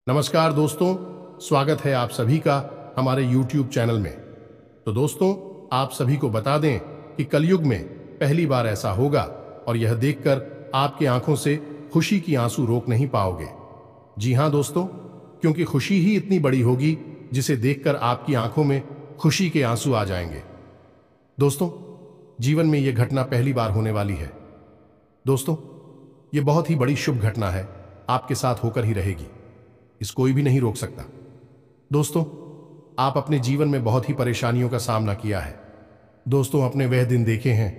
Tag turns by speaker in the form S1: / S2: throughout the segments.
S1: नमस्कार दोस्तों, स्वागत है आप सभी का हमारे YouTube चैनल में। तो दोस्तों, आप सभी को बता दें कि कलयुग में पहली बार ऐसा होगा और यह देखकर आपकी आंखों से खुशी की आंसू रोक नहीं पाओगे। जी हां दोस्तों, क्योंकि खुशी ही इतनी बड़ी होगी जिसे देखकर आपकी आंखों में खुशी के आंसू आ जाएंगे। दोस्तों, जीवन में यह घटना पहली बार होने वाली है। दोस्तों, यह बहुत ही बड़ी शुभ घटना है, आपके साथ होकर ही रहेगी, इस कोई भी नहीं रोक सकता। दोस्तों, आप अपने जीवन में बहुत ही परेशानियों का सामना किया है। दोस्तों, अपने वह दिन देखे हैं,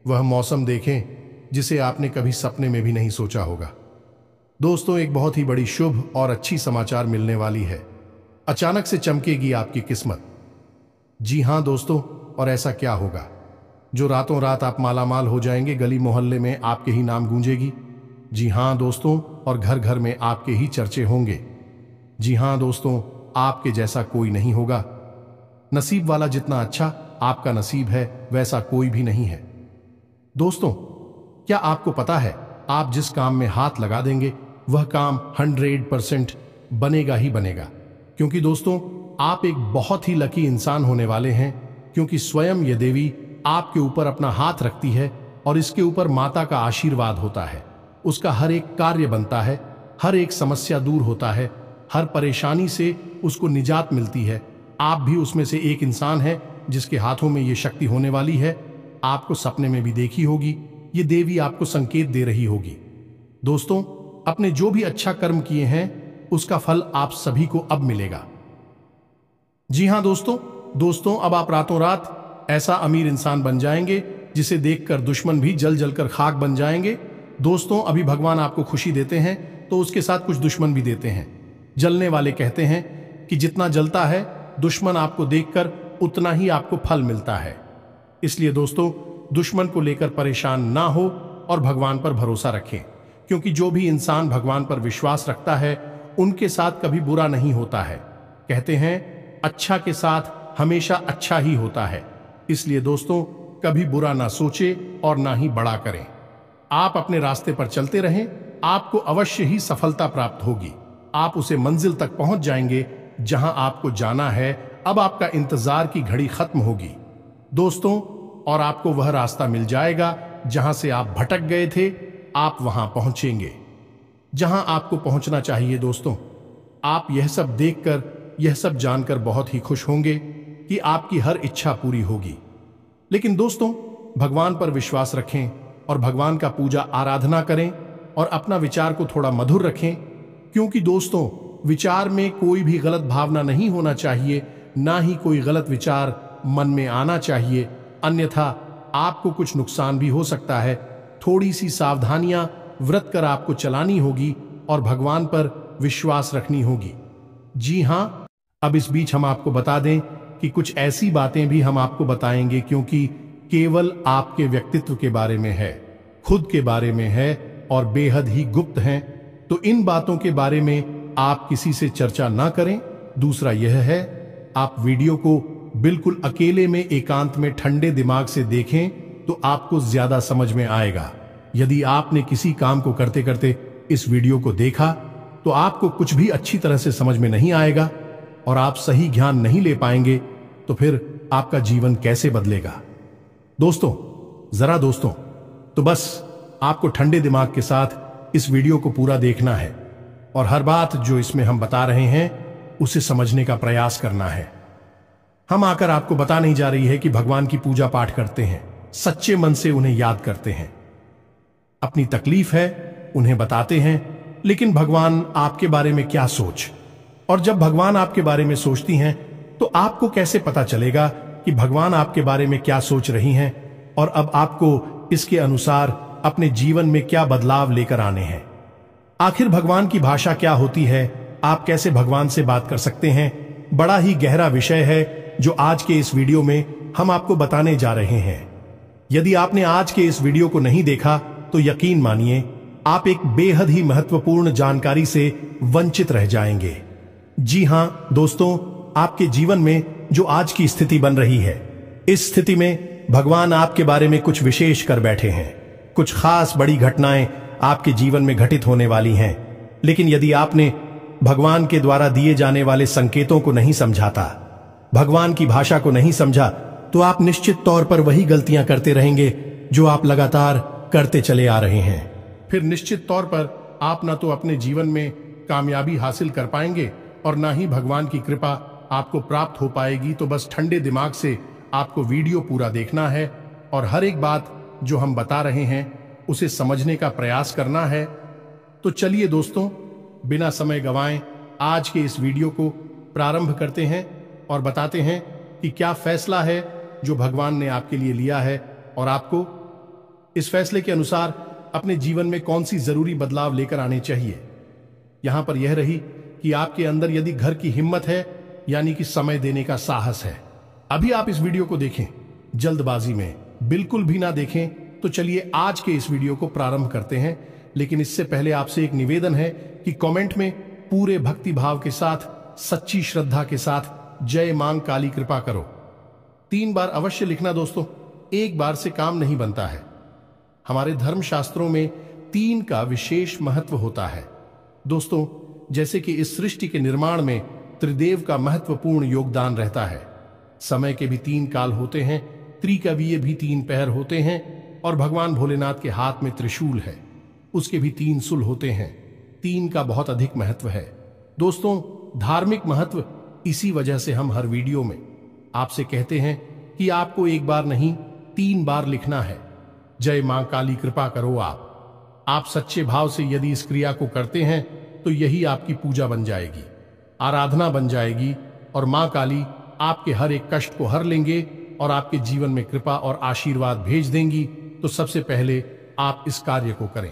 S1: वह मौसम देखें जिसे आपने कभी सपने में भी नहीं सोचा होगा। दोस्तों, एक बहुत ही बड़ी शुभ और अच्छी समाचार मिलने वाली है। अचानक से चमकेगी आपकी किस्मत। जी हां दोस्तों, और ऐसा क्या होगा जो रातों रात आप मालामाल हो जाएंगे, गली मोहल्ले में आपके ही नाम गूंजेगी। जी हां दोस्तों, और घर घर में आपके ही चर्चे होंगे। जी हां दोस्तों, आपके जैसा कोई नहीं होगा। नसीब वाला जितना अच्छा आपका नसीब है, वैसा कोई भी नहीं है। दोस्तों, क्या आपको पता है, आप जिस काम में हाथ लगा देंगे वह काम 100% बनेगा ही बनेगा। क्योंकि दोस्तों, आप एक बहुत ही लकी इंसान होने वाले हैं, क्योंकि स्वयं ये देवी आपके ऊपर अपना हाथ रखती है और इसके ऊपर माता का आशीर्वाद होता है। उसका हर एक कार्य बनता है, हर एक समस्या दूर होता है, हर परेशानी से उसको निजात मिलती है। आप भी उसमें से एक इंसान हैं जिसके हाथों में ये शक्ति होने वाली है। आपको सपने में भी देखी होगी, ये देवी आपको संकेत दे रही होगी। दोस्तों, अपने जो भी अच्छा कर्म किए हैं उसका फल आप सभी को अब मिलेगा। जी हां दोस्तों, अब आप रातों रात ऐसा अमीर इंसान बन जाएंगे जिसे देखकर दुश्मन भी जल जलकर खाक बन जाएंगे। दोस्तों, अभी भगवान आपको खुशी देते हैं तो उसके साथ कुछ दुश्मन भी देते हैं। जलने वाले कहते हैं कि जितना जलता है दुश्मन आपको देखकर उतना ही आपको फल मिलता है। इसलिए दोस्तों, दुश्मन को लेकर परेशान ना हो और भगवान पर भरोसा रखें, क्योंकि जो भी इंसान भगवान पर विश्वास रखता है उनके साथ कभी बुरा नहीं होता है। कहते हैं अच्छा के साथ हमेशा अच्छा ही होता है। इसलिए दोस्तों, कभी बुरा ना सोचे और ना ही बड़ा करें। आप अपने रास्ते पर चलते रहें, आपको अवश्य ही सफलता प्राप्त होगी। आप उसे मंजिल तक पहुंच जाएंगे जहां आपको जाना है। अब आपका इंतजार की घड़ी खत्म होगी दोस्तों, और आपको वह रास्ता मिल जाएगा जहां से आप भटक गए थे। आप वहां पहुंचेंगे जहां आपको पहुंचना चाहिए। दोस्तों, आप यह सब देखकर, यह सब जानकर बहुत ही खुश होंगे कि आपकी हर इच्छा पूरी होगी। लेकिन दोस्तों, भगवान पर विश्वास रखें और भगवान का पूजा आराधना करें और अपना विचार को थोड़ा मधुर रखें, क्योंकि दोस्तों, विचार में कोई भी गलत भावना नहीं होना चाहिए, ना ही कोई गलत विचार मन में आना चाहिए, अन्यथा आपको कुछ नुकसान भी हो सकता है। थोड़ी सी सावधानियां व्रत कर आपको चलानी होगी और भगवान पर विश्वास रखनी होगी। जी हां, अब इस बीच हम आपको बता दें कि कुछ ऐसी बातें भी हम आपको बताएंगे क्योंकि केवल आपके व्यक्तित्व के बारे में है, खुद के बारे में है और बेहद ही गुप्त हैं। तो इन बातों के बारे में आप किसी से चर्चा ना करें। दूसरा यह है, आप वीडियो को बिल्कुल अकेले में एकांत में ठंडे दिमाग से देखें तो आपको ज्यादा समझ में आएगा। यदि आपने किसी काम को करते करते इस वीडियो को देखा तो आपको कुछ भी अच्छी तरह से समझ में नहीं आएगा और आप सही ज्ञान नहीं ले पाएंगे, तो फिर आपका जीवन कैसे बदलेगा। दोस्तों, तो बस आपको ठंडे दिमाग के साथ इस वीडियो को पूरा देखना है और हर बात जो इसमें हम बता रहे हैं उसे समझने का प्रयास करना है। हम आकर आपको बता नहीं जा रही है कि भगवान की पूजा पाठ करते हैं, सच्चे मन से उन्हें याद करते हैं, अपनी तकलीफ है उन्हें बताते हैं, लेकिन भगवान आपके बारे में क्या सोच, और जब भगवान आपके बारे में सोचती हैं तो आपको कैसे पता चलेगा कि भगवान आपके बारे में क्या सोच रही हैं और अब आपको इसके अनुसार अपने जीवन में क्या बदलाव लेकर आने हैं। आखिर भगवान की भाषा क्या होती है, आप कैसे भगवान से बात कर सकते हैं, बड़ा ही गहरा विषय है जो आज के इस वीडियो में हम आपको बताने जा रहे हैं। यदि आपने आज के इस वीडियो को नहीं देखा तो यकीन मानिए आप एक बेहद ही महत्वपूर्ण जानकारी से वंचित रह जाएंगे। जी हां दोस्तों, आपके जीवन में जो आज की स्थिति बन रही है, इस स्थिति में भगवान आपके बारे में कुछ विशेष कर बैठे हैं। कुछ खास बड़ी घटनाएं आपके जीवन में घटित होने वाली हैं। लेकिन यदि आपने
S2: भगवान के द्वारा दिए जाने वाले संकेतों को नहीं समझाता, भगवान की भाषा को नहीं समझा, तो आप निश्चित तौर पर वही गलतियां करते रहेंगे जो आप लगातार करते चले आ रहे हैं।
S1: फिर निश्चित तौर पर आप ना तो अपने जीवन में कामयाबी हासिल कर पाएंगे और ना ही भगवान की कृपा आपको प्राप्त हो पाएगी। तो बस ठंडे दिमाग से आपको वीडियो पूरा देखना है और हर एक बात जो हम बता रहे हैं उसे समझने का प्रयास करना है। तो चलिए दोस्तों, बिना समय गंवाएं आज के इस वीडियो को प्रारंभ करते हैं और बताते हैं कि क्या फैसला है जो भगवान ने आपके लिए लिया है और आपको इस फैसले के अनुसार अपने जीवन में कौन सी जरूरी बदलाव लेकर आने चाहिए। यहां पर यह रही कि आपके अंदर यदि घर की हिम्मत है, यानी कि समय देने का साहस है। अभी आप इस वीडियो को देखें, जल्दबाजी में बिल्कुल भी ना देखें। तो चलिए आज के इस वीडियो को प्रारंभ करते हैं, लेकिन इससे पहले आपसे एक निवेदन है कि कमेंट में पूरे भक्ति भाव के साथ, सच्ची श्रद्धा के साथ जय मां काली कृपा करो 3 बार अवश्य लिखना दोस्तों। एक बार से काम नहीं बनता है। हमारे धर्म शास्त्रों में 3 का विशेष महत्व होता है दोस्तों। जैसे कि इस सृष्टि के निर्माण में त्रिदेव का महत्वपूर्ण योगदान रहता है। समय के भी 3 काल होते हैं, त्रिकवीय भी 3 पहर होते हैं और भगवान भोलेनाथ के हाथ में त्रिशूल है, उसके भी 3 सुल होते हैं। 3 का बहुत अधिक महत्व है दोस्तों। धार्मिक महत्व इसी वजह से हम हर वीडियो में आपसे कहते हैं कि आपको एक बार नहीं 3 बार लिखना है, जय मां काली कृपा करो। आप सच्चे भाव से यदि इस क्रिया को करते हैं तो यही आपकी पूजा बन जाएगी, आराधना बन जाएगी और मां काली आपके हर एक कष्ट को हर लेंगे और आपके जीवन में कृपा और आशीर्वाद भेज देंगी। तो सबसे पहले आप इस कार्य को करें।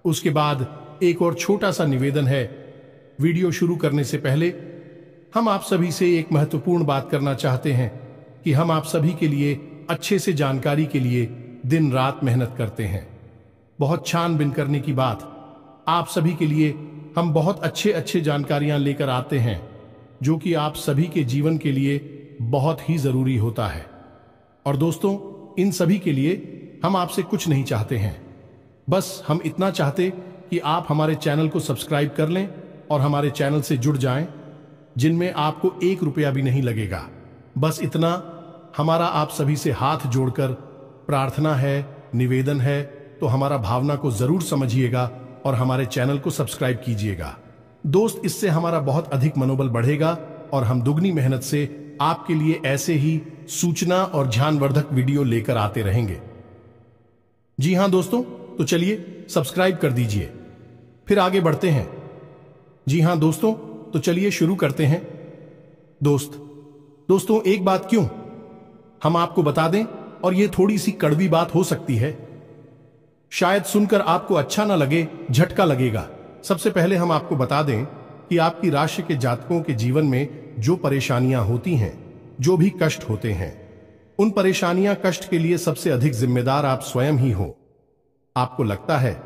S1: उसके बाद एक और छोटा सा निवेदन है। वीडियो शुरू करने से पहले हम आप सभी से एक महत्वपूर्ण बात करना चाहते हैं कि हम आप सभी के लिए अच्छे से जानकारी के लिए दिन रात मेहनत करते हैं। बहुत छानबीन करने की बात, आप सभी के लिए हम बहुत अच्छे जानकारियां लेकर आते हैं जो कि आप सभी के जीवन के लिए बहुत ही जरूरी होता है। और दोस्तों, इन सभी के लिए हम आपसे कुछ नहीं चाहते हैं, बस हम इतना चाहते कि आप हमारे चैनल को सब्सक्राइब कर लें और हमारे चैनल से जुड़ जाएं, जिनमें आपको 1 रुपया भी नहीं लगेगा। बस इतना हमारा आप सभी से हाथ जोड़कर प्रार्थना है, निवेदन है। तो हमारा भावना को जरूर समझिएगा और हमारे चैनल को सब्सक्राइब कीजिएगा दोस्त। इससे हमारा बहुत अधिक मनोबल बढ़ेगा और हम दुगनी मेहनत से आपके लिए ऐसे ही सूचना और ध्यानवर्धक वीडियो लेकर आते रहेंगे। जी हां दोस्तों, तो चलिए सब्सक्राइब कर दीजिए, फिर आगे बढ़ते हैं। जी हां दोस्तों, तो चलिए शुरू करते हैं। दोस्तों एक बात क्यों हम आपको बता दें, और यह थोड़ी सी कड़वी बात हो सकती है, शायद सुनकर आपको अच्छा ना लगे, झटका लगेगा। सबसे पहले हम आपको बता दें कि आपकी राशि के जातकों के जीवन में जो परेशानियां होती हैं, जो भी कष्ट होते हैं, उन परेशानियां कष्ट के लिए सबसे अधिक जिम्मेदार आप स्वयं ही हो। आपको लगता है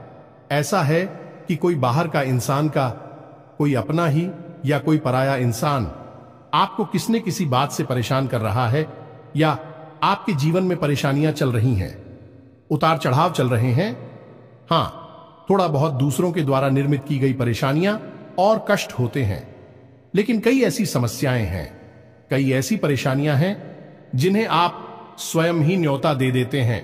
S1: ऐसा है कि कोई बाहर का इंसान का, कोई अपना ही या कोई पराया इंसान आपको किसने किसी बात से परेशान कर रहा है, या आपके जीवन में परेशानियां चल रही हैं, उतार चढ़ाव चल रहे हैं। हां, थोड़ा बहुत दूसरों के द्वारा निर्मित की गई परेशानियां और कष्ट होते हैं, लेकिन कई ऐसी समस्याएं हैं, कई ऐसी परेशानियां हैं जिन्हें आप स्वयं ही न्योता दे देते हैं,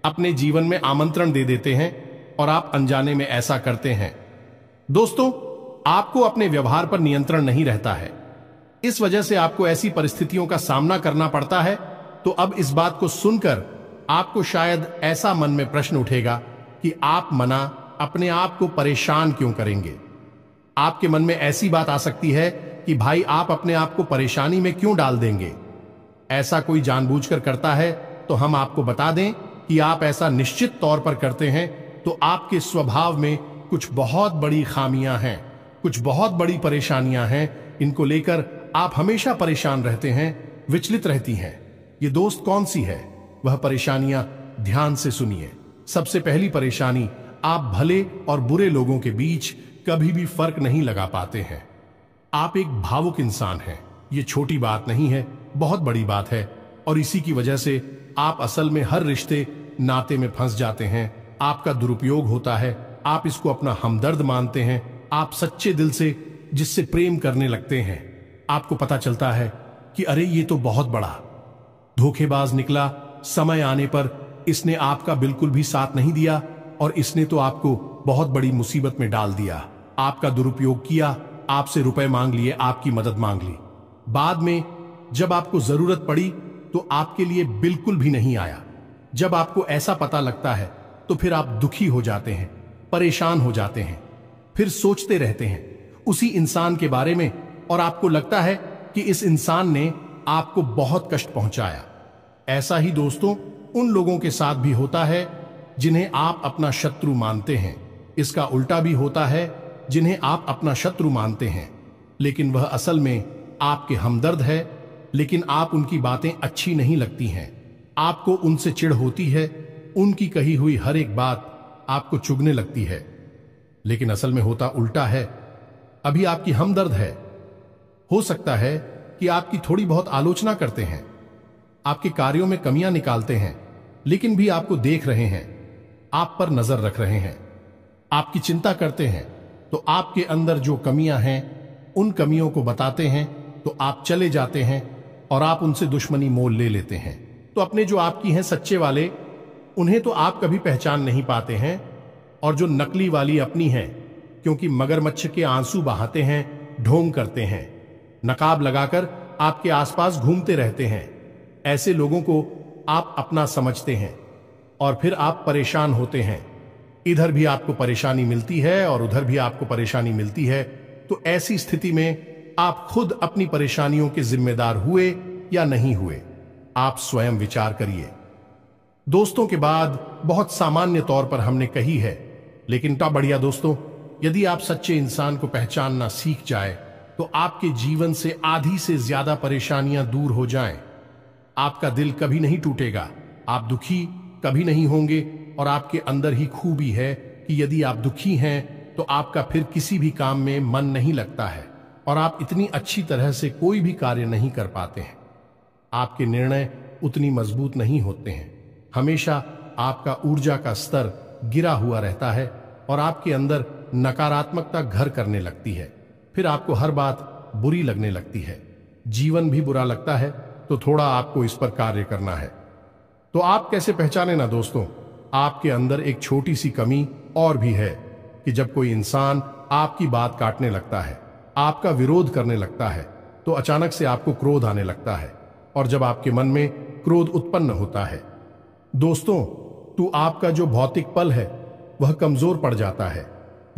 S1: अपने जीवन में आमंत्रण दे देते हैं और आप अनजाने में ऐसा करते हैं। दोस्तों, आपको अपने व्यवहार पर नियंत्रण नहीं रहता है, इस वजह से आपको ऐसी परिस्थितियों का सामना करना पड़ता है। तो अब इस बात को सुनकर आपको शायद ऐसा मन में प्रश्न उठेगा कि आप मना अपने आप को परेशान क्यों करेंगे। आपके मन में ऐसी बात आ सकती है कि भाई आप अपने आप को परेशानी में क्यों डाल देंगे। ऐसा कोई जानबूझकर करता है तो हम आपको बता दें कि आप ऐसा निश्चित तौर पर करते हैं, तो आपके स्वभाव में कुछ बहुत बड़ी खामियां हैं, कुछ बहुत बड़ी परेशानियां हैं। इनको लेकर आप हमेशा परेशान रहते हैं, विचलित रहती हैं। ये दोस्त कौन सी है वह परेशानियां, ध्यान से सुनिए। सबसे पहली परेशानी, आप भले और बुरे लोगों के बीच कभी भी फर्क नहीं लगा पाते हैं। आप एक भावुक इंसान हैं, ये छोटी बात नहीं है, बहुत बड़ी बात है। और इसी की वजह से आप असल में हर रिश्ते नाते में फंस जाते हैं। आपका दुरुपयोग होता है, आप इसको अपना हमदर्द मानते हैं, आप सच्चे दिल से
S2: जिससे प्रेम करने लगते हैं, आपको पता चलता है कि अरे ये तो बहुत बड़ा धोखेबाज निकला। समय आने पर इसने आपका बिल्कुल भी साथ नहीं दिया और इसने तो आपको बहुत बड़ी मुसीबत में डाल दिया। आपका दुरुपयोग किया, आपसे रुपए मांग लिए, आपकी मदद मांग ली। बाद में जब आपको जरूरत पड़ी तो आपके लिए बिल्कुल भी नहीं आया। जब आपको ऐसा पता लगता है तो फिर आप दुखी हो जाते हैं, परेशान हो जाते हैं, फिर सोचते रहते हैं उसी इंसान के बारे में और आपको लगता है कि इस इंसान ने आपको बहुत कष्ट पहुंचाया। ऐसा ही दोस्तों उन लोगों के साथ भी होता है जिन्हें आप अपना शत्रु मानते हैं। इसका उल्टा भी होता है, जिन्हें आप अपना शत्रु मानते हैं लेकिन वह असल में आपके हमदर्द है, लेकिन आप उनकी बातें अच्छी नहीं लगती हैं, आपको उनसे चिढ़ होती है, उनकी कही हुई हर एक बात आपको चुभने लगती है। लेकिन असल में होता उल्टा है। अभी आपकी हमदर्द है, हो सकता है कि आपकी थोड़ी बहुत आलोचना करते हैं, आपके कार्यों में कमियां निकालते हैं, लेकिन भी आपको देख रहे हैं, आप पर नजर रख रहे हैं, आपकी चिंता करते हैं, तो आपके अंदर जो कमियां हैं उन कमियों को बताते हैं तो आप चले जाते हैं और आप उनसे दुश्मनी मोल ले लेते हैं। तो अपने जो आपकी हैं सच्चे वाले, उन्हें तो आप कभी पहचान नहीं पाते हैं, और जो नकली वाली अपनी हैं, क्योंकि मगरमच्छ के आंसू बहाते हैं, ढोंग करते हैं, नकाब लगाकर आपके आसपास घूमते रहते हैं, ऐसे लोगों को आप अपना समझते हैं और फिर आप परेशान होते हैं। इधर भी आपको परेशानी मिलती है और उधर भी आपको परेशानी मिलती है। तो ऐसी स्थिति में आप खुद अपनी परेशानियों के जिम्मेदार हुए या नहीं हुए, आप स्वयं विचार करिए। दोस्तों के बाद बहुत सामान्य तौर पर हमने कही है, लेकिन क्या बढ़िया दोस्तों, यदि आप सच्चे इंसान को पहचानना सीख जाए तो आपके जीवन से आधी से ज्यादा परेशानियां दूर हो जाएं। आपका दिल कभी नहीं टूटेगा, आप दुखी कभी नहीं होंगे, और आपके अंदर ही खूबी है कि यदि आप दुखी हैं तो आपका फिर किसी भी काम में मन नहीं लगता है और आप इतनी अच्छी तरह से कोई भी कार्य नहीं कर पाते हैं। आपके निर्णय उतनी मजबूत नहीं होते हैं, हमेशा आपका ऊर्जा का स्तर गिरा हुआ रहता है और आपके अंदर नकारात्मकता घर करने लगती है। फिर आपको हर बात बुरी लगने लगती है, जीवन भी बुरा लगता है। तो थोड़ा आपको इस पर कार्य करना है। तो आप कैसे पहचाने ना दोस्तों, आपके अंदर एक छोटी सी कमी और भी है कि जब कोई इंसान आपकी बात काटने लगता है, आपका विरोध करने लगता है, तो अचानक से आपको क्रोध आने लगता है, और जब आपके मन में क्रोध उत्पन्न होता है दोस्तों, तो आपका जो भौतिक पल है वह कमजोर पड़ जाता है,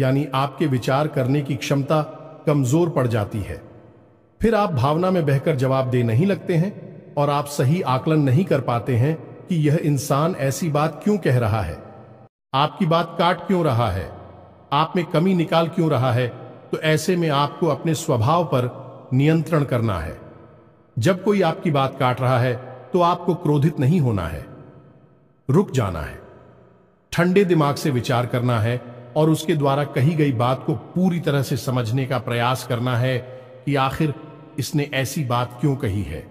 S2: यानी आपके विचार करने की क्षमता कमजोर पड़ जाती है। फिर आप भावना में बहकर जवाब दे नहीं लगते हैं और आप सही आकलन नहीं कर पाते हैं कि यह इंसान ऐसी बात क्यों कह रहा है, आपकी बात काट क्यों रहा है, आप में कमी निकाल क्यों रहा है। तो ऐसे में आपको अपने स्वभाव पर नियंत्रण करना है। जब कोई आपकी बात काट रहा है तो आपको क्रोधित नहीं होना है, रुक जाना है, ठंडे दिमाग से विचार करना है और उसके द्वारा कही गई बात को पूरी तरह से समझने का प्रयास करना है कि आखिर इसने ऐसी बात क्यों कही है।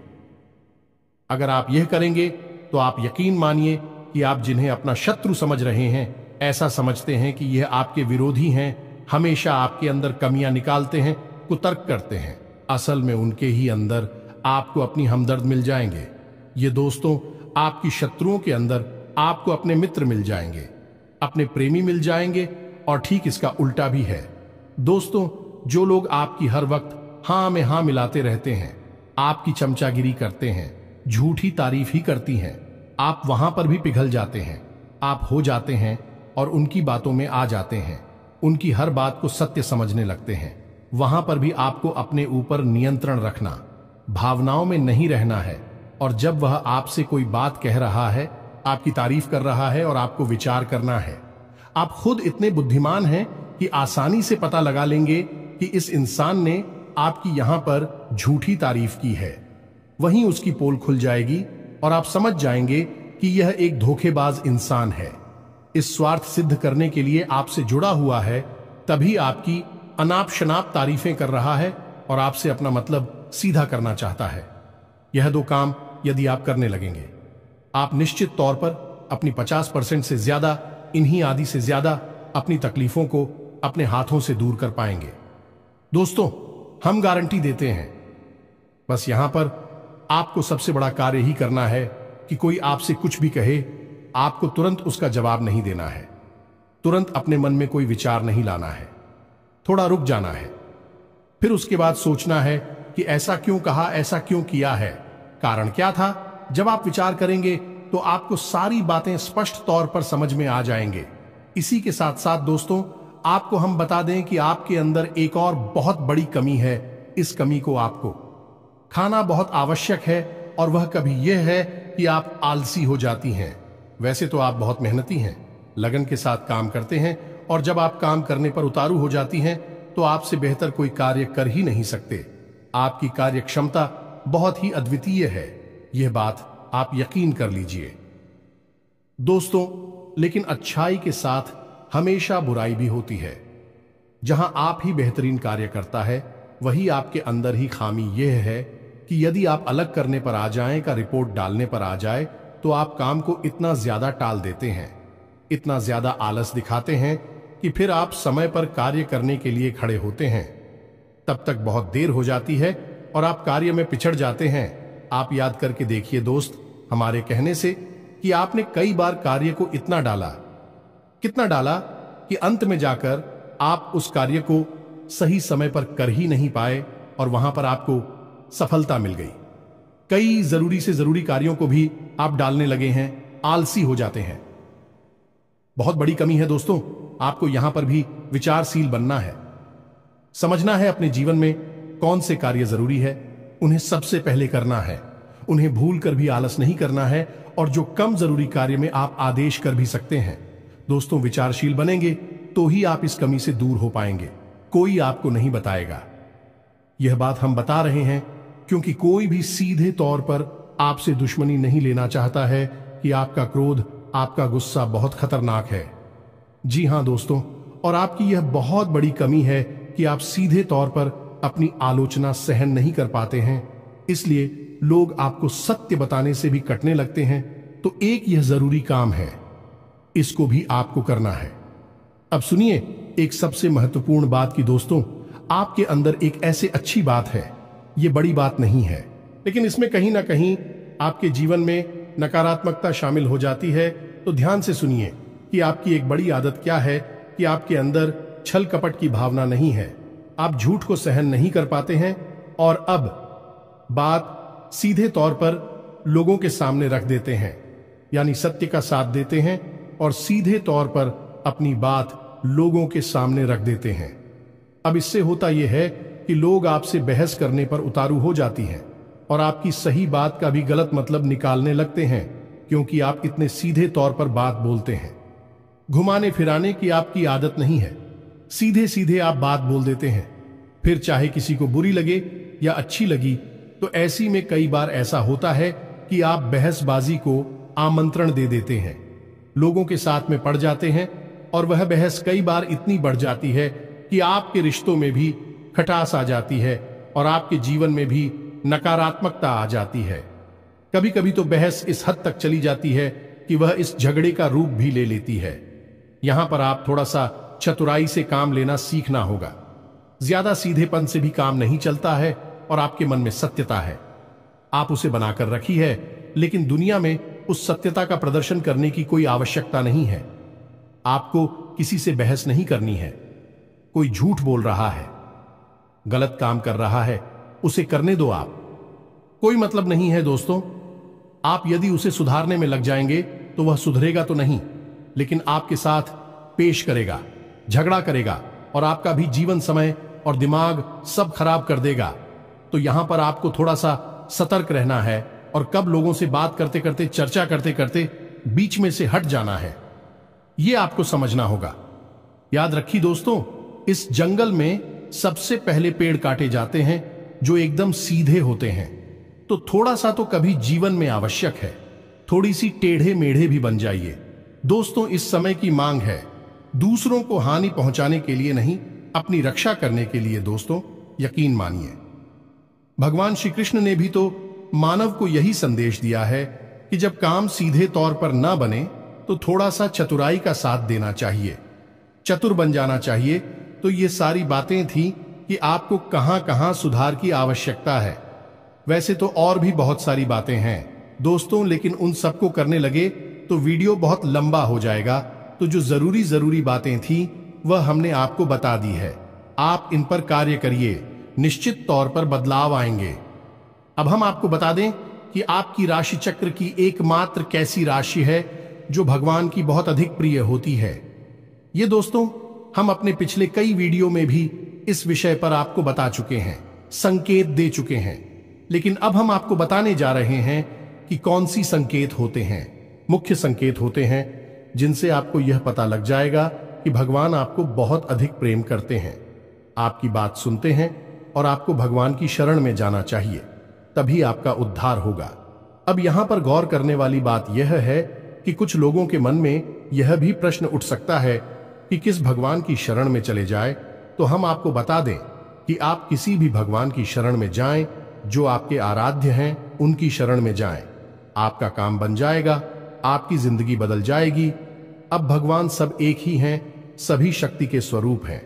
S2: अगर आप यह करेंगे तो आप यकीन मानिए कि आप जिन्हें अपना शत्रु समझ रहे हैं, ऐसा समझते हैं कि यह आपके विरोधी हैं, हमेशा आपके अंदर कमियां निकालते हैं, कुतर्क करते हैं, असल में उनके ही अंदर आपको अपनी हमदर्द मिल जाएंगे। ये दोस्तों, आपकी शत्रुओं के अंदर आपको अपने मित्र मिल जाएंगे, अपने प्रेमी मिल जाएंगे, और ठीक इसका उल्टा भी है। दोस्तों, जो लोग आपकी हर वक्त हां में हां मिलाते रहते हैं, आपकी चमचागिरी करते हैं, झूठी तारीफ ही करती हैं, आप वहां पर भी पिघल जाते हैं, आप हो जाते हैं और उनकी बातों में आ जाते हैं, उनकी हर बात को सत्य समझने लगते हैं। वहां पर भी आपको अपने ऊपर नियंत्रण रखना, भावनाओं में नहीं रहना है, और जब वह आपसे कोई बात कह रहा है, आपकी तारीफ कर रहा है और आपको विचार करना है। आप खुद इतने बुद्धिमान हैं कि आसानी से पता लगा लेंगे कि इस इंसान ने आपकी यहां पर झूठी तारीफ की है, वहीं उसकी पोल खुल जाएगी और आप समझ जाएंगे कि यह एक धोखेबाज इंसान है, इस स्वार्थ सिद्ध करने के लिए आपसे जुड़ा हुआ है, तभी आपकी अनाप शनाप तारीफें कर रहा है और आपसे अपना मतलब सीधा करना चाहता है। यह दो काम यदि आप करने लगेंगे, आप निश्चित तौर पर अपनी 50% से ज्यादा, इन्हीं आदि से ज्यादा अपनी तकलीफों को अपने हाथों से दूर कर पाएंगे। दोस्तों, हम गारंटी देते हैं, बस यहां पर आपको सबसे बड़ा कार्य ही करना है कि कोई आपसे कुछ भी कहे, आपको तुरंत उसका जवाब नहीं देना है, तुरंत अपने मन में कोई विचार नहीं लाना है, थोड़ा रुक जाना है, फिर उसके बाद सोचना है कि ऐसा क्यों कहा, ऐसा क्यों किया है, कारण क्या था। जब आप विचार करेंगे तो आपको सारी बातें स्पष्ट तौर पर समझ में आ जाएंगे। इसी के साथ साथ दोस्तों, आपको हम बता दें कि आपके अंदर एक और बहुत बड़ी कमी है। इस कमी को आपको खाना बहुत आवश्यक है, और वह कभी यह है कि आप आलसी हो जाती हैं। वैसे तो आप बहुत मेहनती हैं, लगन के साथ काम करते हैं, और जब आप काम करने पर उतारू हो जाती हैं तो आपसे बेहतर कोई कार्य कर ही नहीं सकते। आपकी कार्य क्षमता बहुत ही अद्वितीय है, यह बात आप यकीन कर लीजिए दोस्तों। लेकिन अच्छाई के साथ हमेशा बुराई भी होती है। जहां आप ही बेहतरीन कार्य करता है, वही आपके अंदर ही खामी यह है कि यदि आप अलग करने पर आ जाएं का रिपोर्ट डालने पर आ जाए, तो आप काम को इतना ज्यादा टाल देते हैं, इतना ज्यादा आलस दिखाते हैं कि फिर आप समय पर कार्य करने के लिए खड़े होते हैं, तब तक बहुत देर हो जाती है और आप कार्य में पिछड़ जाते हैं। आप याद करके देखिए दोस्त, हमारे कहने से कि आपने कई बार कार्य को इतना डाला, कितना डाला कि अंत में जाकर आप उस कार्य को सही समय पर कर ही नहीं पाए, और वहां पर आपको सफलता मिल गई। कई जरूरी से जरूरी कार्यों को भी आप डालने लगे हैं, आलसी हो जाते हैं। बहुत बड़ी कमी है दोस्तों। आपको यहां पर भी विचारशील बनना है, समझना है अपने जीवन में कौन से कार्य जरूरी है, उन्हें सबसे पहले करना है, उन्हें भूल कर भी आलस नहीं करना है, और जो कम जरूरी कार्य में आप आदेश कर भी सकते हैं। दोस्तों, विचारशील बनेंगे तो ही आप इस कमी से दूर हो पाएंगे, कोई आपको नहीं बताएगा। यह बात हम बता रहे हैं क्योंकि कोई भी सीधे तौर पर आपसे दुश्मनी नहीं लेना चाहता है कि आपका क्रोध, आपका गुस्सा बहुत खतरनाक है। जी हां दोस्तों, और आपकी यह बहुत बड़ी कमी है कि आप सीधे तौर पर अपनी आलोचना सहन नहीं कर पाते हैं, इसलिए लोग आपको सत्य बताने से भी कटने लगते हैं। तो एक यह जरूरी काम है, इसको भी आपको करना है। अब सुनिए एक सबसे महत्वपूर्ण बात की दोस्तों, आपके अंदर एक ऐसे अच्छी बात है, यह बड़ी बात नहीं है, लेकिन इसमें कहीं ना कहीं आपके जीवन में नकारात्मकता शामिल हो जाती है। तो ध्यान से सुनिए कि आपकी एक बड़ी आदत क्या है कि आपके अंदर छल कपट की भावना नहीं है, आप झूठ को सहन नहीं कर पाते हैं, और अब बात सीधे तौर पर लोगों के सामने रख देते हैं, यानी सत्य का साथ देते हैं और सीधे तौर पर अपनी बात लोगों के सामने रख देते हैं। अब इससे होता यह है कि लोग आपसे बहस करने पर उतारू हो जाती हैं और आपकी सही बात का भी गलत मतलब निकालने लगते हैं, क्योंकि आप इतने सीधे तौर पर बात बोलते हैं। घुमाने फिराने की आपकी आदत नहीं है, सीधे सीधे आप बात बोल देते हैं, फिर चाहे किसी को बुरी लगे या अच्छी लगी। तो ऐसी में कई बार ऐसा होता है कि आप बहसबाजी को आमंत्रण दे देते हैं, लोगों के साथ में पड़ जाते हैं, और वह बहस कई बार इतनी बढ़ जाती है कि आपके रिश्तों में भी खटास आ जाती है और आपके जीवन में भी नकारात्मकता आ जाती है। कभी कभी तो बहस इस हद तक चली जाती है कि वह इस झगड़े का रूप भी ले लेती है। यहां पर आप थोड़ा सा चतुराई से काम लेना सीखना होगा। ज्यादा सीधेपन से भी काम नहीं चलता है, और आपके मन में सत्यता है, आप उसे बनाकर रखी है, लेकिन दुनिया में उस सत्यता का प्रदर्शन करने की कोई आवश्यकता नहीं है। आपको किसी से बहस नहीं करनी है। कोई झूठ बोल रहा है, गलत काम कर रहा है, उसे करने दो आप, कोई मतलब नहीं है दोस्तों। आप यदि उसे सुधारने में लग जाएंगे तो वह सुधरेगा तो नहीं, लेकिन आपके साथ पेश करेगा, झगड़ा करेगा, और आपका भी जीवन समय और दिमाग सब खराब कर देगा। तो यहां पर आपको थोड़ा सा सतर्क रहना है, और कब लोगों से बात करते करते, चर्चा करते करते बीच में से हट जाना है, यह आपको समझना होगा। याद रखिए दोस्तों, इस जंगल में सबसे पहले पेड़ काटे जाते हैं जो एकदम सीधे होते हैं। तो थोड़ा सा तो कभी जीवन में आवश्यक है, थोड़ी सी टेढ़े मेढ़े भी बन जाइए दोस्तों। इस समय की मांग है, दूसरों को हानि पहुंचाने के लिए नहीं, अपनी रक्षा करने के लिए दोस्तों, यकीन मानिए। भगवान श्री कृष्ण ने भी तो मानव को यही संदेश दिया है कि जब काम सीधे तौर पर ना बने तो थोड़ा सा चतुराई का साथ देना चाहिए, चतुर बन जाना चाहिए। तो ये सारी बातें थी
S1: कि आपको कहां कहां सुधार की आवश्यकता है। वैसे तो और भी बहुत सारी बातें हैं दोस्तों, लेकिन उन सबको करने लगे तो वीडियो बहुत लंबा हो जाएगा। तो जो जरूरी बातें थी वह हमने आपको बता दी है। आप इन पर कार्य करिए, निश्चित तौर पर बदलाव आएंगे। अब हम आपको बता दें कि आपकी राशि चक्र की एकमात्र कैसी राशि है जो भगवान की बहुत अधिक प्रिय होती है। ये दोस्तों हम अपने पिछले कई वीडियो में भी इस विषय पर आपको बता चुके हैं, संकेत दे चुके हैं, लेकिन अब हम आपको बताने जा रहे हैं कि कौन सी संकेत होते हैं। मुख्य संकेत होते हैं जिनसे आपको यह पता लग जाएगा कि भगवान आपको बहुत अधिक प्रेम करते हैं, आपकी बात सुनते हैं और आपको भगवान की शरण में जाना चाहिए, तभी आपका उद्धार होगा। अब यहां पर गौर करने वाली बात यह है कि कुछ लोगों के मन में यह भी प्रश्न उठ सकता है कि किस भगवान की शरण में चले जाए। तो हम आपको बता दें कि आप किसी भी भगवान की शरण में जाएं, जो आपके आराध्य हैं उनकी शरण में जाएं। आपका काम बन जाएगा, आपकी जिंदगी बदल जाएगी। अब भगवान सब एक ही हैं, सभी शक्ति के स्वरूप हैं,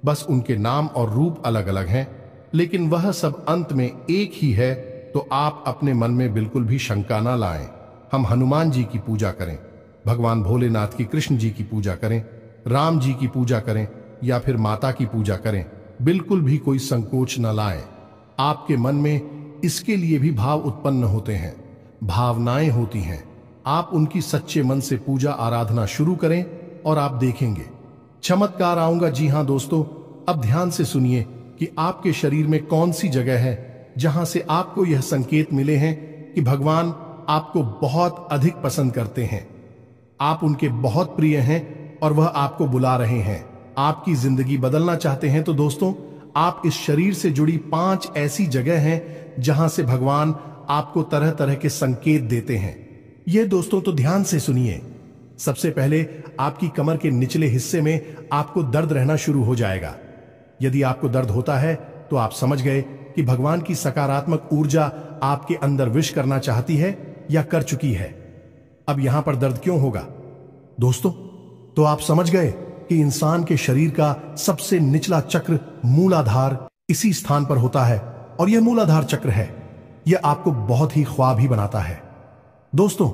S1: बस उनके नाम और रूप अलग अलग हैं, लेकिन वह सब अंत में एक ही है। तो आप अपने मन में बिल्कुल भी शंका ना लाएं। हम हनुमान जी की पूजा करें, भगवान भोलेनाथ की, कृष्ण जी की पूजा करें, राम जी की पूजा करें या फिर माता की पूजा करें, बिल्कुल भी कोई संकोच न लाएं। आपके मन में इसके लिए भी भाव उत्पन्न होते हैं, भावनाएं होती हैं। आप उनकी सच्चे मन से पूजा आराधना शुरू करें और आप देखेंगे चमत्कार आऊंगा। जी हां दोस्तों, अब ध्यान से सुनिए कि आपके शरीर में कौन सी जगह है जहां से आपको यह संकेत मिले हैं कि भगवान आपको बहुत अधिक पसंद करते हैं, आप उनके बहुत प्रिय हैं और वह आपको बुला रहे हैं। आपकी जिंदगी बदलना चाहते हैं तो दोस्तों आप इस शरीर से जुड़ी 5 ऐसी जगह हैं जहां से भगवान आपको तरह तरह के संकेत देते हैं। ये दोस्तों तो ध्यान से सुनिए। सबसे पहले आपकी कमर के निचले हिस्से में आपको दर्द रहना शुरू हो जाएगा। यदि आपको दर्द होता है तो आप समझ गए कि भगवान की सकारात्मक ऊर्जा आपके अंदर विश करना चाहती है या कर चुकी है। अब यहां पर दर्द क्यों होगा दोस्तों? तो आप समझ गए कि इंसान के शरीर का सबसे निचला चक्र मूलाधार इसी स्थान पर होता है और यह मूलाधार चक्र है, यह आपको बहुत ही ख्वाब ही बनाता है दोस्तों,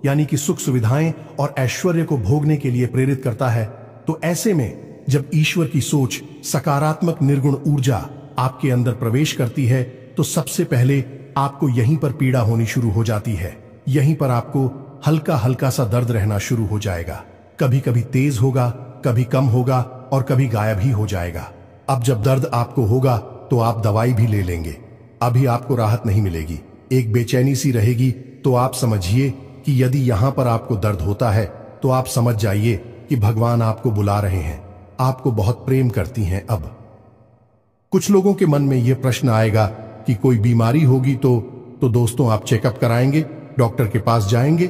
S1: यानी कि सुख सुविधाएं और ऐश्वर्य को भोगने के लिए प्रेरित करता है। तो ऐसे में जब ईश्वर की सोच, सकारात्मक निर्गुण ऊर्जा आपके अंदर प्रवेश करती है तो सबसे पहले आपको यहीं पर पीड़ा होनी शुरू हो जाती है। यहीं पर आपको हल्का हल्का सा दर्द रहना शुरू हो जाएगा, कभी कभी तेज होगा, कभी कम होगा और कभी गायब ही हो जाएगा। अब जब दर्द आपको होगा तो आप दवाई भी ले लेंगे, अभी आपको राहत नहीं मिलेगी, एक बेचैनी सी रहेगी। तो आप समझिए कि यदि यहां पर आपको दर्द होता है तो आप समझ जाइए कि भगवान आपको बुला रहे हैं, आपको बहुत प्रेम करती हैं। अब कुछ लोगों के मन में यह प्रश्न आएगा कि कोई बीमारी होगी तो दोस्तों आप चेकअप कराएंगे, डॉक्टर के पास जाएंगे,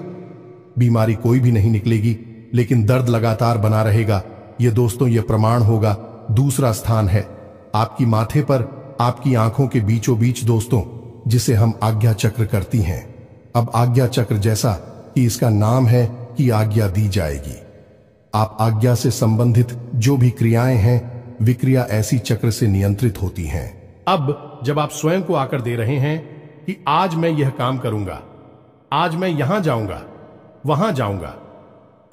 S1: बीमारी कोई भी नहीं निकलेगी, लेकिन दर्द लगातार बना रहेगा। यह दोस्तों यह प्रमाण होगा। दूसरा स्थान है आपकी माथे पर, आपकी आंखों के बीचों बीच दोस्तों, जिसे हम आज्ञा चक्र करती हैं। अब आज्ञा चक्र जैसा कि इसका नाम है कि आज्ञा दी जाएगी। आप आज्ञा से संबंधित जो भी क्रियाएं हैं, विक्रिया ऐसी चक्र से नियंत्रित होती हैं।
S2: अब जब आप स्वयं को आकर दे रहे हैं कि आज मैं यह काम करूंगा, आज मैं यहां जाऊंगा, वहां जाऊंगा,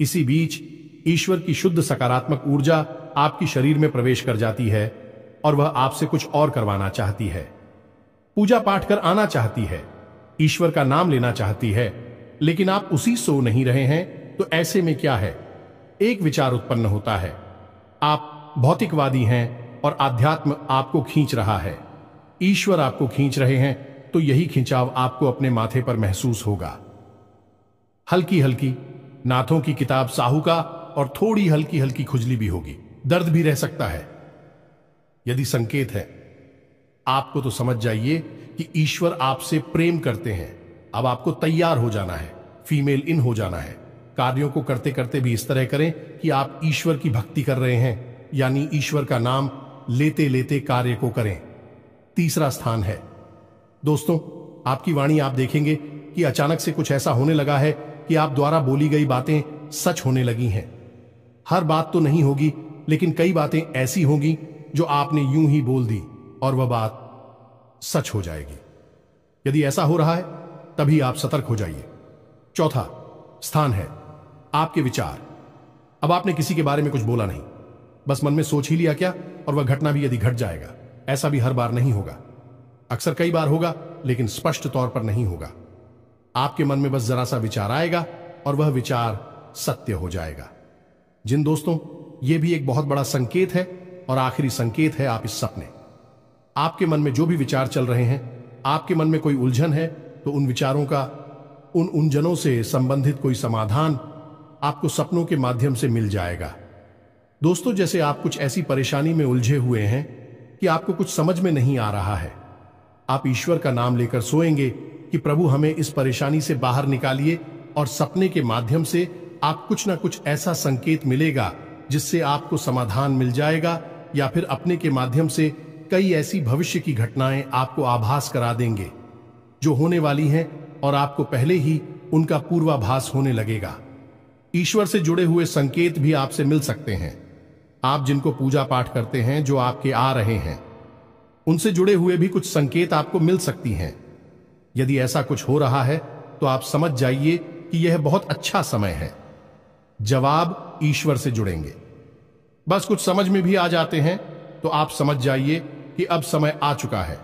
S2: इसी बीच ईश्वर की शुद्ध सकारात्मक ऊर्जा आपकी शरीर में प्रवेश कर जाती है और वह आपसे कुछ और करवाना चाहती है, पूजा पाठ कर आना चाहती है, ईश्वर का नाम लेना चाहती है, लेकिन आप उसी सो नहीं रहे हैं। तो ऐसे में क्या है, एक विचार उत्पन्न होता है, आप भौतिकवादी हैं और आध्यात्म आपको खींच रहा है, ईश्वर आपको खींच रहे हैं, तो यही खिंचाव आपको अपने माथे पर महसूस होगा। हल्की हल्की नाथों की किताब साहू का और थोड़ी हल्की हल्की खुजली भी होगी, दर्द भी रह सकता है। यदि संकेत है आपको तो समझ जाइए कि ईश्वर आपसे प्रेम करते हैं। अब आपको तैयार हो जाना है, फीमेल इन हो जाना है। कार्यों को करते करते भी इस तरह करें कि आप ईश्वर की भक्ति कर रहे हैं, यानी ईश्वर का नाम लेते लेते कार्य को करें। तीसरा स्थान है दोस्तों आपकी वाणी। आप देखेंगे कि अचानक से कुछ ऐसा होने लगा है कि आप द्वारा बोली गई बातें सच होने लगी हैं। हर बात तो नहीं होगी, लेकिन कई बातें ऐसी होंगी जो आपने यूं ही बोल दी और वह बात सच हो जाएगी। यदि ऐसा हो रहा है तभी आप सतर्क हो जाइए। चौथा स्थान है आपके विचार। अब आपने किसी के बारे में कुछ बोला नहीं, बस मन में सोच ही लिया क्या, और वह घटना भी यदि घट जाएगा। ऐसा भी हर बार नहीं होगा, अक्सर कई बार होगा, लेकिन स्पष्ट तौर पर नहीं होगा। आपके मन में बस जरा सा विचार आएगा और वह विचार सत्य हो जाएगा। जिन दोस्तों, यह भी एक बहुत बड़ा संकेत है और आखिरी संकेत है आप इस सपने। आपके मन में जो भी विचार चल रहे हैं, आपके मन में कोई उलझन है, तो उन विचारों का, उन उलझनों से संबंधित कोई समाधान आपको सपनों के माध्यम से मिल जाएगा। दोस्तों, जैसे आप कुछ ऐसी परेशानी में उलझे हुए हैं कि आपको कुछ समझ में नहीं आ रहा है, आप ईश्वर का नाम लेकर सोएंगे कि प्रभु हमें इस परेशानी से बाहर निकालिए, और सपने के माध्यम से आप कुछ ना कुछ ऐसा संकेत मिलेगा जिससे आपको समाधान मिल जाएगा, या फिर अपने के माध्यम से कई ऐसी भविष्य की घटनाएं आपको आभास करा देंगे जो होने वाली हैं, और आपको पहले ही उनका पूर्वाभास होने लगेगा। ईश्वर से जुड़े हुए संकेत भी आपसे मिल सकते हैं। आप जिनको पूजा पाठ करते हैं, जो आपके आ रहे हैं, उनसे जुड़े हुए भी कुछ संकेत आपको मिल सकती हैं। यदि ऐसा कुछ हो रहा है तो आप समझ जाइए कि यह बहुत अच्छा समय है। जवाब ईश्वर से जुड़ेंगे। बस कुछ समझ में भी आ जाते हैं तो आप समझ जाइए कि अब समय आ चुका है।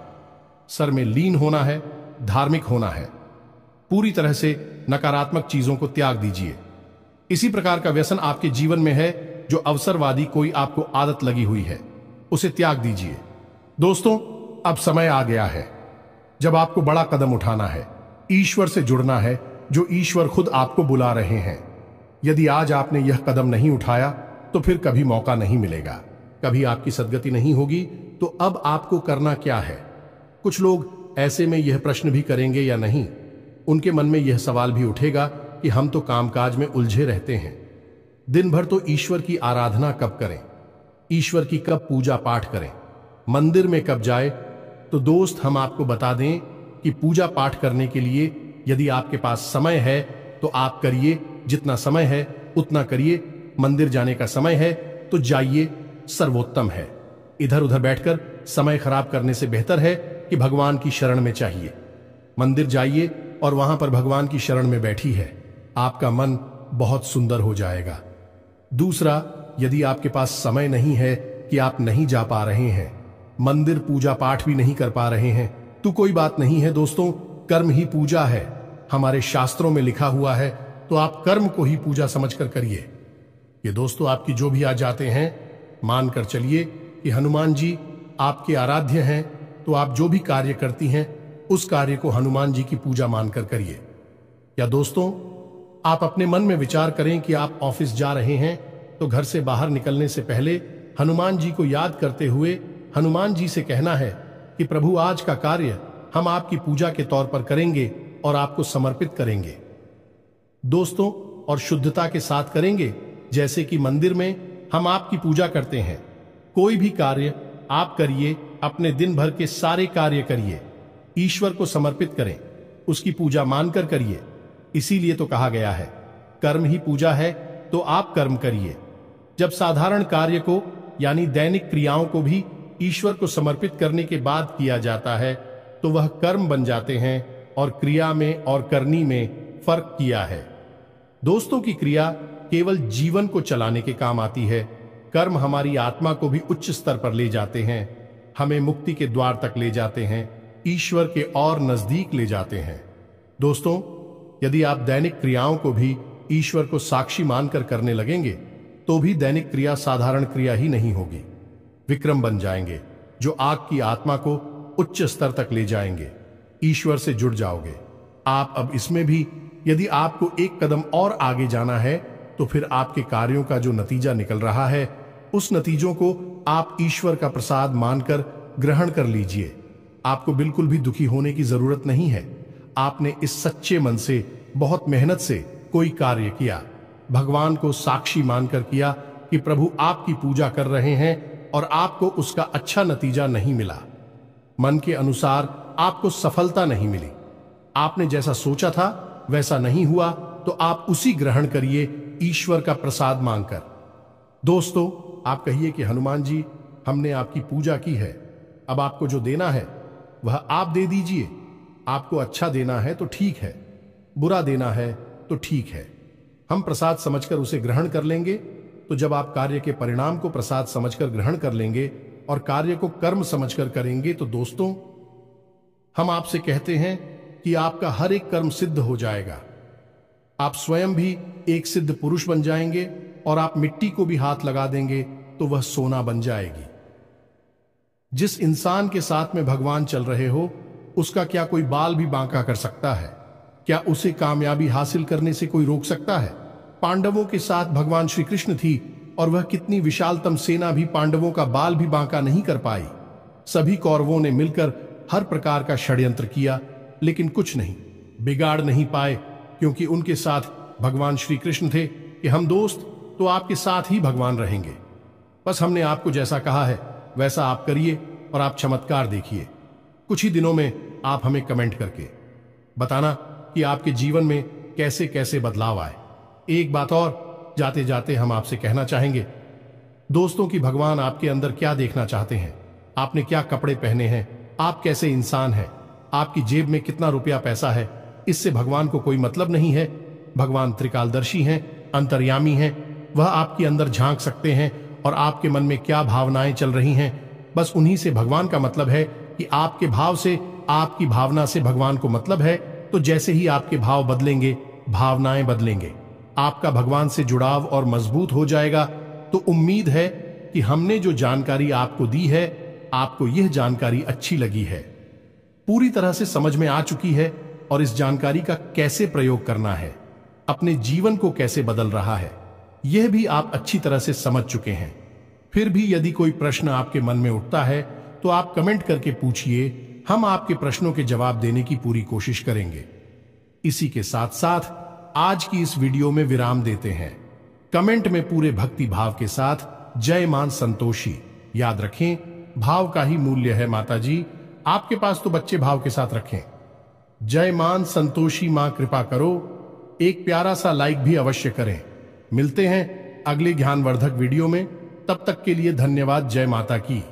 S2: सर में लीन होना है, धार्मिक होना है। पूरी तरह से नकारात्मक चीजों को त्याग दीजिए। इसी प्रकार का व्यसन आपके जीवन में है जो अवसरवादी कोई आपको आदत लगी हुई है, उसे त्याग दीजिए। दोस्तों, अब समय आ गया है जब आपको बड़ा कदम उठाना है, ईश्वर से जुड़ना है, जो ईश्वर खुद आपको बुला रहे हैं। यदि आज आपने यह कदम नहीं उठाया तो फिर कभी मौका नहीं मिलेगा, कभी आपकी सद्गति नहीं होगी। तो अब आपको करना क्या है? कुछ लोग ऐसे में यह प्रश्न भी करेंगे या नहीं, उनके मन में यह सवाल भी उठेगा कि हम तो कामकाज में उलझे रहते हैं, दिन भर तो ईश्वर की आराधना कब करें, ईश्वर की कब पूजा पाठ करें, मंदिर में कब जाए। तो दोस्त, हम आपको बता दें कि पूजा पाठ करने के लिए यदि आपके पास समय है तो आप करिए, जितना समय है उतना करिए। मंदिर जाने का समय है तो जाइए, सर्वोत्तम है। इधर उधर बैठकर समय खराब करने से बेहतर है कि भगवान की शरण में चाहिए। मंदिर जाइए और वहां पर भगवान की शरण में बैठी है, आपका मन बहुत सुंदर हो जाएगा। दूसरा, यदि आपके पास समय नहीं है कि आप नहीं जा पा रहे हैं, मंदिर पूजा पाठ भी नहीं कर पा रहे हैं, तो कोई बात नहीं है दोस्तों, कर्म ही पूजा है। हमारे शास्त्रों में लिखा हुआ है, तो आप कर्म को ही पूजा समझकर करिए। ये दोस्तों, आपकी जो भी आ जाते हैं, मानकर चलिए कि हनुमान जी आपके आराध्य हैं, तो आप जो भी कार्य करती हैं उस कार्य को हनुमान जी की पूजा मानकर करिए। या दोस्तों, आप अपने मन में विचार करें कि आप ऑफिस जा रहे हैं, तो घर से बाहर निकलने से पहले हनुमान जी को याद करते हुए हनुमान जी से कहना है कि प्रभु, आज का कार्य हम आपकी पूजा के तौर पर करेंगे और आपको समर्पित करेंगे दोस्तों, और शुद्धता के साथ करेंगे, जैसे कि मंदिर में हम आपकी पूजा करते हैं। कोई भी कार्य आप करिए, अपने दिन भर के सारे कार्य करिए, ईश्वर को समर्पित करें, उसकी पूजा मानकर करिए। इसीलिए तो कहा गया है, कर्म ही पूजा है, तो आप कर्म करिए। जब साधारण कार्य को यानी दैनिक क्रियाओं को भी ईश्वर को समर्पित करने के बाद किया जाता है, तो वह कर्म बन जाते हैं, और क्रिया में और करनी में फर्क किया है। दोस्तों, की क्रिया केवल जीवन को चलाने के काम आती है, कर्म हमारी आत्मा को भी उच्च स्तर पर ले जाते हैं, हमें मुक्ति के द्वार तक ले जाते हैं, ईश्वर के और नजदीक ले जाते हैं। दोस्तों, यदि आप दैनिक क्रियाओं को भी ईश्वर को साक्षी मानकर करने लगेंगे, तो भी दैनिक क्रिया साधारण क्रिया ही नहीं होगी, विक्रम बन जाएंगे, जो आग की आत्मा को उच्च स्तर तक ले जाएंगे। ईश्वर से जुड़ जाओगे आप। अब इसमें भी यदि आपको एक कदम और आगे जाना है, तो फिर आपके कार्यों का जो नतीजा निकल रहा है, उस नतीजों को आप ईश्वर का प्रसाद मानकर ग्रहण कर लीजिए। आपको बिल्कुल भी दुखी होने की जरूरत नहीं है। आपने इस सच्चे मन से, बहुत मेहनत से कोई कार्य किया, भगवान को साक्षी मानकर किया कि प्रभु आपकी पूजा कर रहे हैं, और आपको उसका अच्छा नतीजा नहीं मिला, मन के अनुसार आपको सफलता नहीं मिली, आपने जैसा सोचा था वैसा नहीं हुआ, तो आप उसी ग्रहण करिए ईश्वर का प्रसाद मांगकर। दोस्तों, आप कहिए कि हनुमान जी,
S1: हमने आपकी पूजा की है। अब आपको जो देना है वह आप दे दीजिए। आपको अच्छा देना है तो ठीक है, बुरा देना है तो ठीक है। हम प्रसाद समझकर उसे ग्रहण कर लेंगे। तो जब आप कार्य के परिणाम को प्रसाद समझकर ग्रहण कर लेंगे और कार्य को कर्म समझकर करेंगे, तो दोस्तों हम आपसे कहते हैं कि आपका हर एक कर्म सिद्ध हो जाएगा। आप स्वयं भी एक सिद्ध पुरुष बन जाएंगे और आप मिट्टी को भी हाथ लगा देंगे तो वह सोना बन जाएगी। जिस इंसान के साथ में भगवान चल रहे हो, उसका क्या कोई बाल भी बांका कर सकता है? क्या उसे कामयाबी हासिल करने से कोई रोक सकता है? पांडवों के साथ भगवान श्री कृष्ण थी और वह कितनी विशालतम सेना भी पांडवों का बाल भी बांका नहीं कर पाई। सभी कौरवों ने मिलकर हर प्रकार का षड्यंत्र किया, लेकिन कुछ नहीं बिगाड़ नहीं पाए, क्योंकि उनके साथ भगवान श्री कृष्ण थे कि हम दोस्त तो आपके साथ ही भगवान रहेंगे। बस हमने आपको जैसा कहा है वैसा आप करिए और आप चमत्कार देखिए। कुछ ही दिनों में आप हमें कमेंट करके बताना कि आपके जीवन में कैसे कैसे बदलाव आए। एक बात और जाते जाते हम आपसे कहना चाहेंगे दोस्तों कि भगवान आपके अंदर क्या देखना चाहते हैं। आपने क्या कपड़े पहने हैं, आप कैसे इंसान हैं, आपकी जेब में कितना रुपया पैसा है, इससे भगवान को कोई मतलब नहीं है। भगवान त्रिकालदर्शी हैं, अंतर्यामी हैं। वह आपके अंदर झांक सकते हैं और आपके मन में क्या भावनाएं चल रही हैं, बस उन्हीं से भगवान का मतलब है कि आपके भाव से, आपकी भावना से भगवान को मतलब है। तो जैसे ही आपके भाव बदलेंगे, भावनाएं बदलेंगे, आपका भगवान से जुड़ाव और मजबूत हो जाएगा। तो उम्मीद है कि हमने जो जानकारी आपको दी है, आपको यह जानकारी अच्छी लगी है, पूरी तरह से समझ में आ चुकी है और इस जानकारी का कैसे प्रयोग करना है, अपने जीवन को कैसे बदल रहा है, यह भी आप अच्छी तरह से समझ चुके हैं। फिर भी यदि कोई प्रश्न आपके मन में उठता है तो आप कमेंट करके पूछिए, हम आपके प्रश्नों के जवाब देने की पूरी कोशिश करेंगे। इसी के साथ साथ आज की इस वीडियो में विराम देते हैं। कमेंट में पूरे भक्ति भाव के साथ जय मां संतोषी याद रखें, भाव का ही मूल्य है माता जी। आपके पास तो बच्चे भाव के साथ रखें। जय मां संतोषी मां कृपा करो। एक प्यारा सा लाइक भी अवश्य करें। मिलते हैं अगले ज्ञानवर्धक वीडियो में, तब तक के लिए धन्यवाद। जय माता की।